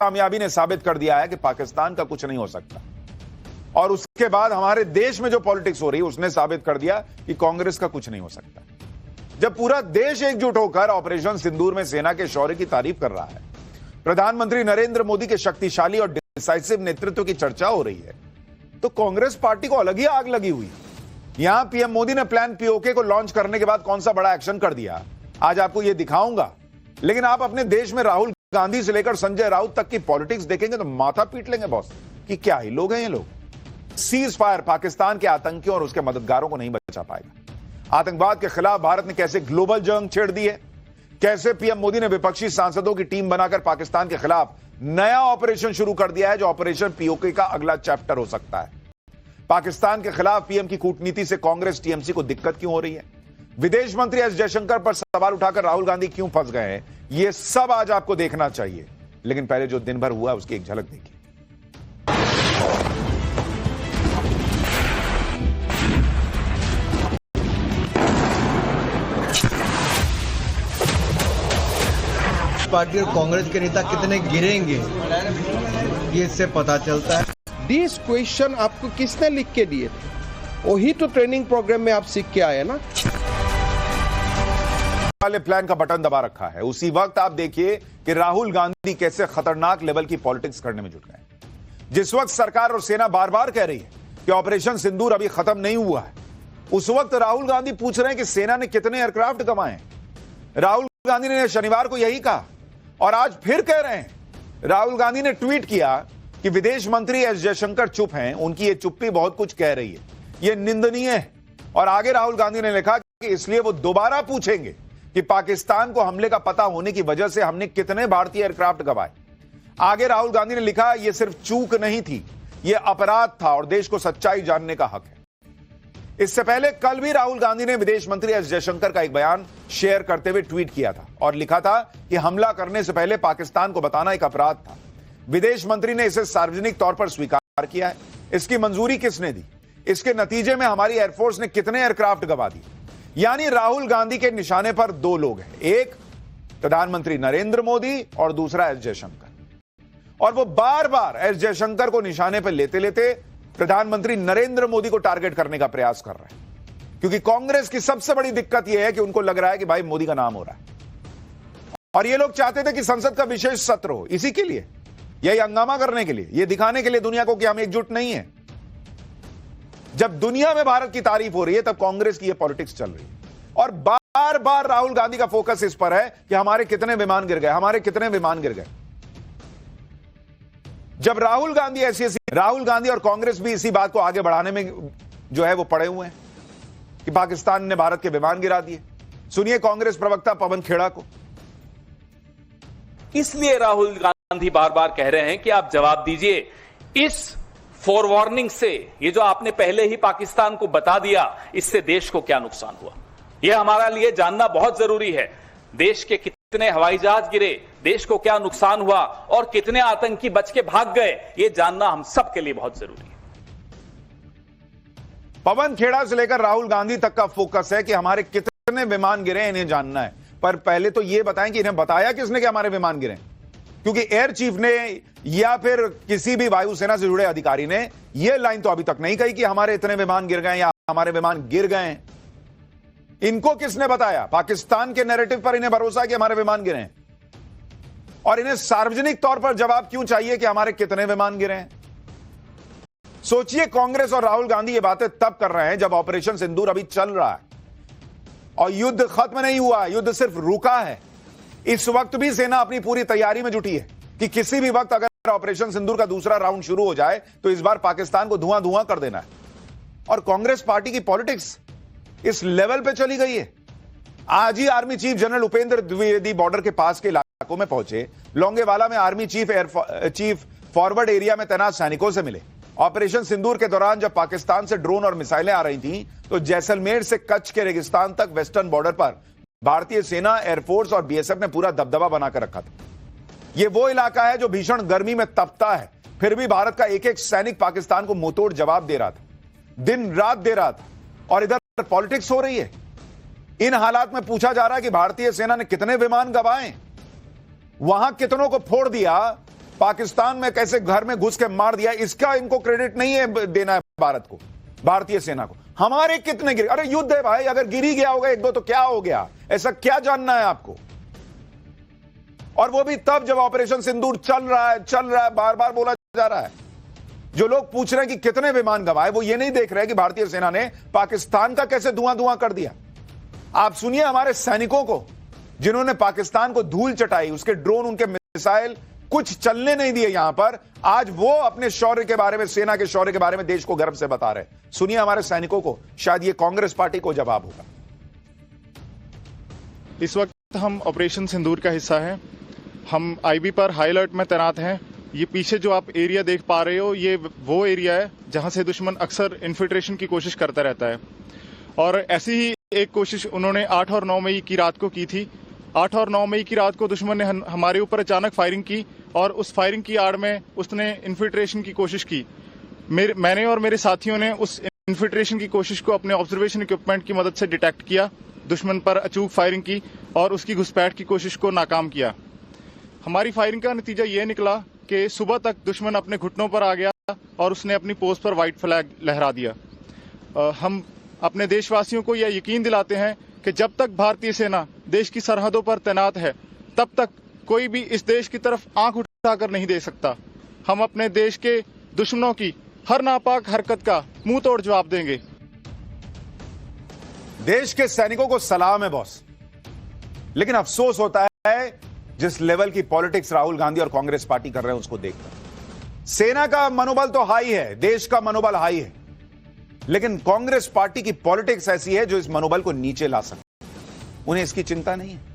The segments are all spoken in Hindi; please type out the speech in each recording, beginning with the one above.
कामयाबी ने साबित कर दिया है कि पाकिस्तान का कुछ नहीं हो सकता। और उसके बाद हमारे देश में जो पॉलिटिक्स हो रही है उसने साबित कर दिया कि कांग्रेस का कुछ नहीं हो सकता। जब पूरा देश एकजुट होकर ऑपरेशन सिंदूर में सेना के शौर्य की तारीफ कर रहा है, प्रधानमंत्री नरेंद्र मोदी के शक्तिशाली और डिसाइसिव नेतृत्व की चर्चा हो रही है, तो कांग्रेस पार्टी को अलग ही आग लगी हुई है। यहां पीएम मोदी ने प्लान पीओके को लॉन्च करने के बाद कौन सा बड़ा एक्शन कर दिया, आज आपको यह दिखाऊंगा। लेकिन आप अपने देश में राहुल गांधी से लेकर संजय राउत तक की पॉलिटिक्स देखेंगे तो माथा पीट लेंगे बॉस कि क्या ही लोग हैं ये लोग। सीज फायर पाकिस्तान के आतंकियों और उसके मददगारों को नहीं बचा पाएगा। आतंकवाद के खिलाफ भारत ने कैसे ग्लोबल जंग छेड़ दी है, कैसे पीएम मोदी ने विपक्षी सांसदों की टीम बनाकर पाकिस्तान के खिलाफ नया ऑपरेशन शुरू कर दिया है, जो ऑपरेशन पीओके का अगला चैप्टर हो सकता है। पाकिस्तान के खिलाफ पीएम की कूटनीति से कांग्रेस टीएमसी को दिक्कत क्यों हो रही है, विदेश मंत्री एस जयशंकर पर सवाल उठाकर राहुल गांधी क्यों फंस गए हैं, यह सब आज आपको देखना चाहिए। लेकिन पहले जो दिन भर हुआ उसकी एक झलक देखिए। पार्टी और कांग्रेस के नेता कितने गिरेंगे ये इससे पता चलता है। दिस क्वेश्चन आपको किसने लिख के दिए थे? वही तो ट्रेनिंग प्रोग्राम में आप सीख के आए ना। वाले प्लान का बटन दबा रखा है, उसी वक्त आप देखिए कि राहुल गांधी कैसे खतरनाक लेवल की पॉलिटिक्स करने में जुट गए। जिस वक्त सरकार और सेना बार बार कह रही है कि ऑपरेशन सिंदूर अभी खत्म नहीं हुआ है, उस वक्त राहुल गांधी पूछ रहे हैं कि सेना ने कितने एयरक्राफ्ट गंवाए। राहुल गांधी ने शनिवार को यही कहा और आज फिर कह रहे हैं। राहुल गांधी ने ट्वीट किया कि विदेश मंत्री एस जयशंकर चुप हैं, उनकी ये चुप्पी बहुत कुछ कह रही है, ये निंदनीय है। और आगे राहुल गांधी ने लिखा कि इसलिए वो दोबारा पूछेंगे कि पाकिस्तान को हमले का पता होने की वजह से हमने कितने भारतीय एयरक्राफ्ट गंवाए। आगे राहुल गांधी ने लिखा यह सिर्फ चूक नहीं थी, यह अपराध था और देश को सच्चाई जानने का हक है। इससे पहले कल भी राहुल गांधी ने विदेश मंत्री एस जयशंकर का एक बयान शेयर करते हुए ट्वीट किया था और लिखा था कि हमला करने से पहले पाकिस्तान को बताना एक अपराध था। विदेश मंत्री ने इसे सार्वजनिक तौर पर स्वीकार किया है। इसकी मंजूरी किसने दी, इसके नतीजे में हमारी एयरफोर्स ने कितने एयरक्राफ्ट गंवा दिए। यानी राहुल गांधी के निशाने पर दो लोग हैं, एक प्रधानमंत्री नरेंद्र मोदी और दूसरा एस जयशंकर। और वो बार बार एस जयशंकर को निशाने पर लेते लेते प्रधानमंत्री नरेंद्र मोदी को टारगेट करने का प्रयास कर रहे हैं, क्योंकि कांग्रेस की सबसे बड़ी दिक्कत यह है कि उनको लग रहा है कि भाई मोदी का नाम हो रहा है। और ये लोग चाहते थे कि संसद का विशेष सत्र हो, इसी के लिए, यही हंगामा करने के लिए, यह दिखाने के लिए दुनिया को कि हम एकजुट नहीं है। जब दुनिया में भारत की तारीफ हो रही है तब कांग्रेस की यह पॉलिटिक्स चल रही है। और बार बार राहुल गांधी का फोकस इस पर है कि हमारे कितने विमान गिर गए, हमारे कितने विमान गिर गए। जब राहुल गांधी और कांग्रेस भी इसी बात को आगे बढ़ाने में जो है वो पड़े हुए हैं कि पाकिस्तान ने भारत के विमान गिरा दिए। सुनिए कांग्रेस प्रवक्ता पवन खेड़ा को। इसलिए राहुल गांधी बार बार कह रहे हैं कि आप जवाब दीजिए इस फॉरवार्निंग से, ये जो आपने पहले ही पाकिस्तान को बता दिया, इससे देश को क्या नुकसान हुआ, यह हमारा लिए जानना बहुत जरूरी है। देश के कितने हवाई जहाज गिरे, देश को क्या नुकसान हुआ और कितने आतंकी बच के भाग गए, यह जानना हम सबके लिए बहुत जरूरी है। पवन खेड़ा से लेकर राहुल गांधी तक का फोकस है कि हमारे कितने विमान गिरे इन्हें जानना है। पर पहले तो यह बताएं कि इन्हें बताया किसने कि हमारे विमान गिरे, क्योंकि एयर चीफ ने या फिर किसी भी वायुसेना से जुड़े अधिकारी ने यह लाइन तो अभी तक नहीं कही कि हमारे इतने विमान गिर गए या हमारे विमान गिर गए हैं। इनको किसने बताया? पाकिस्तान के नैरेटिव पर इन्हें भरोसा कि हमारे विमान गिरे हैं। और इन्हें सार्वजनिक तौर पर जवाब क्यों चाहिए कि हमारे कितने विमान गिरे हैं? सोचिए, कांग्रेस और राहुल गांधी ये बातें तब कर रहे हैं जब ऑपरेशन सिंदूर अभी चल रहा है और युद्ध खत्म नहीं हुआ, युद्ध सिर्फ रुका है। इस वक्त भी सेना अपनी पूरी तैयारी में जुटी है कि किसी भी वक्त अगर ऑपरेशन सिंदूर का दूसरा राउंड शुरू हो जाए तो इस बार पाकिस्तान को धुआं धुआं कर देना है। और कांग्रेस पार्टी की पॉलिटिक्स इस लेवल पे चली गई है। आज ही army chief general Upendra Dwivedi border के पास के इलाकों में पहुंचे, लोंगेवाला में आर्मी चीफ फॉरवर्ड एरिया में तैनात सैनिकों से मिले। ऑपरेशन सिंदूर के दौरान जब पाकिस्तान से ड्रोन और मिसाइलें आ रही थी तो जैसलमेर से कच्छ के रेगिस्तान तक वेस्टर्न बॉर्डर पर भारतीय सेना, एयरफोर्स और बीएसएफ ने पूरा दबदबा बनाकर रखा था। यह वो इलाका है जो भीषण गर्मी में तपता है, फिर भी भारत का एक एक सैनिक पाकिस्तान को मुंहतोड़ जवाब दे रहा था, दिन रात दे रहा था। और इधर पॉलिटिक्स हो रही है। इन हालात में पूछा जा रहा है कि भारतीय सेना ने कितने विमान गंवाए, वहां कितनों को फोड़ दिया, पाकिस्तान में कैसे घर में घुस के मार दिया, इसका इनको क्रेडिट नहीं है देना है भारत को, भारतीय सेना को। हमारे कितने गिरे? अरे युद्ध है भाई, अगर गिरी गया होगा एक दो तो क्या हो गया, ऐसा क्या जानना है आपको? और वो भी तब जब ऑपरेशन सिंदूर चल रहा है, बार बार बोला जा रहा है। जो लोग पूछ रहे हैं कि कितने विमान गवाए, वो ये नहीं देख रहे कि भारतीय सेना ने पाकिस्तान का कैसे धुआं धुआं कर दिया। आप सुनिए हमारे सैनिकों को, जिन्होंने पाकिस्तान को धूल चटाई, उसके ड्रोन, उनके मिसाइल कुछ चलने नहीं दिए यहां पर, आज वो अपने शौर्य के बारे में, सेना के शौर्य के बारे में देश को गर्व से बता रहे। सुनिए हमारे सैनिकों को, शायद ये कांग्रेस पार्टी को जवाब होगा। इस वक्त हम ऑपरेशन सिंदूर का हिस्सा हैं। हम आईबी पर हाई अलर्ट में तैनात हैं। ये पीछे जो आप एरिया देख पा रहे हो, ये वो एरिया है जहां से दुश्मन अक्सर इन्फिल्ट्रेशन की कोशिश करता रहता है। और ऐसी ही एक कोशिश उन्होंने 8 और 9 मई की रात को की थी। 8 और 9 मई की रात को दुश्मन ने हमारे ऊपर अचानक फायरिंग की और उस फायरिंग की आड़ में उसने इन्फिल्ट्रेशन की कोशिश की। मैंने और मेरे साथियों ने उस इन्फिल्ट्रेशन की कोशिश को अपने ऑब्जर्वेशन इक्विपमेंट की मदद से डिटेक्ट किया, दुश्मन पर अचूक फायरिंग की और उसकी घुसपैठ की कोशिश को नाकाम किया। हमारी फायरिंग का नतीजा ये निकला कि सुबह तक दुश्मन अपने घुटनों पर आ गया और उसने अपनी पोस्ट पर व्हाइट फ्लैग लहरा दिया। हम अपने देशवासियों को यह यकीन दिलाते हैं कि जब तक भारतीय सेना देश की सरहदों पर तैनात है, तब तक कोई भी इस देश की तरफ आंख उठाकर नहीं देख सकता। हम अपने देश के दुश्मनों की हर नापाक हरकत का मुंह तोड़ जवाब देंगे। देश के सैनिकों को सलाम है बॉस, लेकिन अफसोस होता है जिस लेवल की पॉलिटिक्स राहुल गांधी और कांग्रेस पार्टी कर रहे हैं उसको देखकर। सेना का मनोबल तो हाई है, देश का मनोबल हाई है, लेकिन कांग्रेस पार्टी की पॉलिटिक्स ऐसी है जो इस मनोबल को नीचे ला सकती। उन्हें इसकी चिंता नहीं है।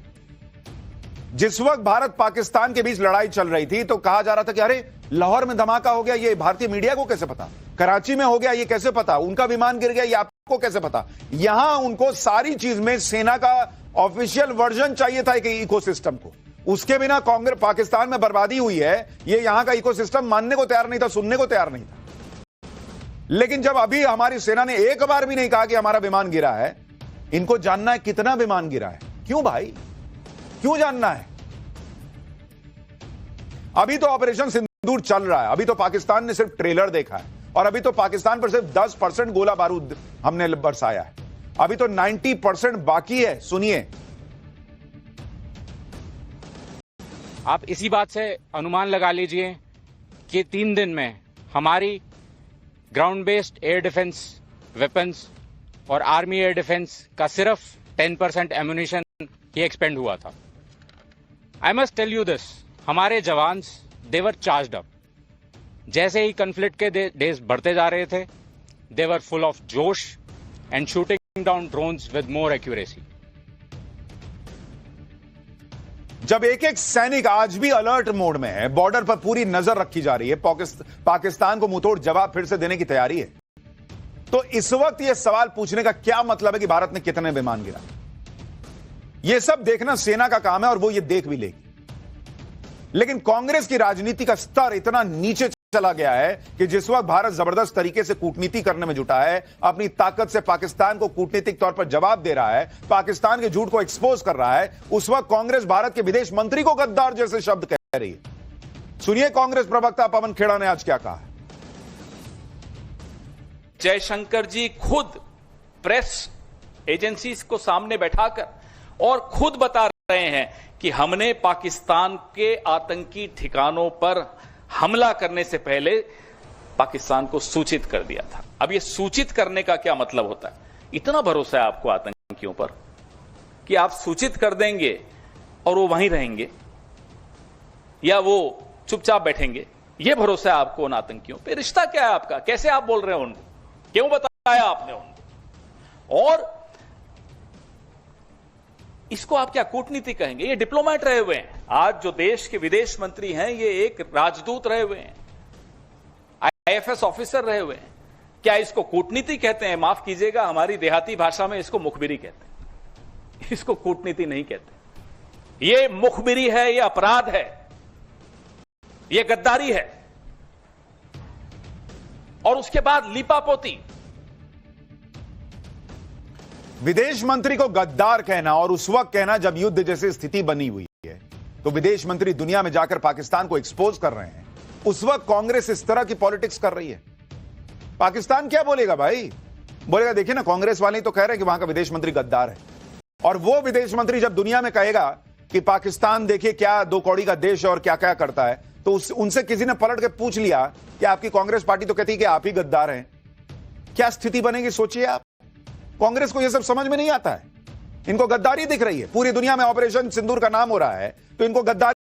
जिस वक्त भारत पाकिस्तान के बीच लड़ाई चल रही थी तो कहा जा रहा था कि अरे लाहौर में धमाका हो गया, ये भारतीय मीडिया को कैसे पता? कराची में हो गया, ये कैसे पता? उनका विमान गिर गया, ये आपको कैसे पता? यहां उनको सारी चीज में सेना का ऑफिशियल वर्जन चाहिए था एक इकोसिस्टम को। उसके बिना कांग्रेस पाकिस्तान में बर्बादी हुई है, ये यहां का इकोसिस्टम मानने को तैयार नहीं था, सुनने को तैयार नहीं था। लेकिन जब अभी हमारी सेना ने एक बार भी नहीं कहा कि हमारा विमान गिरा है, इनको जानना है कितना विमान गिरा है। क्यों भाई, क्यों जानना है? अभी तो ऑपरेशन सिंदूर चल रहा है, अभी तो पाकिस्तान ने सिर्फ ट्रेलर देखा है और अभी तो पाकिस्तान पर सिर्फ 10% गोला बारूद हमने बरसाया है, अभी तो 90% बाकी है। सुनिए, आप इसी बात से अनुमान लगा लीजिए कि 3 दिन में हमारी ground based air defence weapons और आर्मी एयर डिफेंस का सिर्फ 10% एम्यूनिशन ही एक्सपेंड हुआ था। I must tell you this, हमारे jawans they were charged up. जैसे ही कन्फ्लिक्ट के डेज बढ़ते जा रहे थे, they were full of josh and shooting down drones with more accuracy. जब एक एक सैनिक आज भी अलर्ट मोड में है, बॉर्डर पर पूरी नजर रखी जा रही है, पाकिस्तान को मुंहतोड़ जवाब फिर से देने की तैयारी है, तो इस वक्त यह सवाल पूछने का क्या मतलब है कि भारत ने कितने विमान गिरा? यह सब देखना सेना का काम है और वो ये देख भी लेगी। लेकिन कांग्रेस की राजनीति का स्तर इतना नीचे चला गया है कि जिस वक्त भारत जबरदस्त तरीके से कूटनीति करने में जुटा है, अपनी ताकत से पाकिस्तान को कूटनीतिक तौर पर जवाब दे रहा है, पाकिस्तान के झूठ को एक्सपोज कर रहा है, उस वक्त कांग्रेस भारत के विदेश मंत्री को गद्दार जैसे शब्द कह रही है। सुनिए कांग्रेस प्रवक्ता पवन खेड़ा ने आज क्या कहा है। जयशंकर जी खुद प्रेस एजेंसीज को सामने बैठाकर और खुद बता रहे हैं कि हमने पाकिस्तान के आतंकी ठिकानों पर हमला करने से पहले पाकिस्तान को सूचित कर दिया था। अब यह सूचित करने का क्या मतलब होता है? इतना भरोसा है आपको आतंकियों पर कि आप सूचित कर देंगे और वो वहीं रहेंगे या वो चुपचाप बैठेंगे? यह भरोसा है आपको उन आतंकियों पे? रिश्ता क्या है आपका? कैसे आप बोल रहे हो उनको? क्यों बताया आपने उनको? और इसको आप क्या कूटनीति कहेंगे? ये डिप्लोमेट रहे हुए हैं। आज जो देश के विदेश मंत्री हैं, ये एक राजदूत रहे हुए हैं, आईएफएस ऑफिसर रहे हुए हैं। क्या इसको कूटनीति कहते हैं? माफ कीजिएगा, हमारी देहाती भाषा में इसको मुखबिरी कहते हैं, इसको कूटनीति नहीं कहते। ये मुखबिरी है, ये अपराध है, ये गद्दारी है। और उसके बाद लीपापोती। विदेश मंत्री को गद्दार कहना और उस वक्त कहना जब युद्ध जैसी स्थिति बनी हुई है, तो विदेश मंत्री दुनिया में जाकर पाकिस्तान को एक्सपोज कर रहे हैं उस वक्त कांग्रेस इस तरह की पॉलिटिक्स कर रही है। पाकिस्तान क्या बोलेगा भाई? बोलेगा देखिए ना, कांग्रेस वाले तो कह रहे हैं कि वहां का विदेश मंत्री गद्दार है, और वो विदेश मंत्री जब दुनिया में कहेगा कि पाकिस्तान देखिए क्या दो कौड़ी का देश है और क्या क्या करता है, तो उनसे किसी ने पलट के पूछ लिया कि आपकी कांग्रेस पार्टी तो कहती है कि आप ही गद्दार हैं, क्या स्थिति बनेगी सोचिए आप। कांग्रेस को यह सब समझ में नहीं आता है, इनको गद्दारी दिख रही है। पूरी दुनिया में ऑपरेशन सिंदूर का नाम हो रहा है तो इनको गद्दारी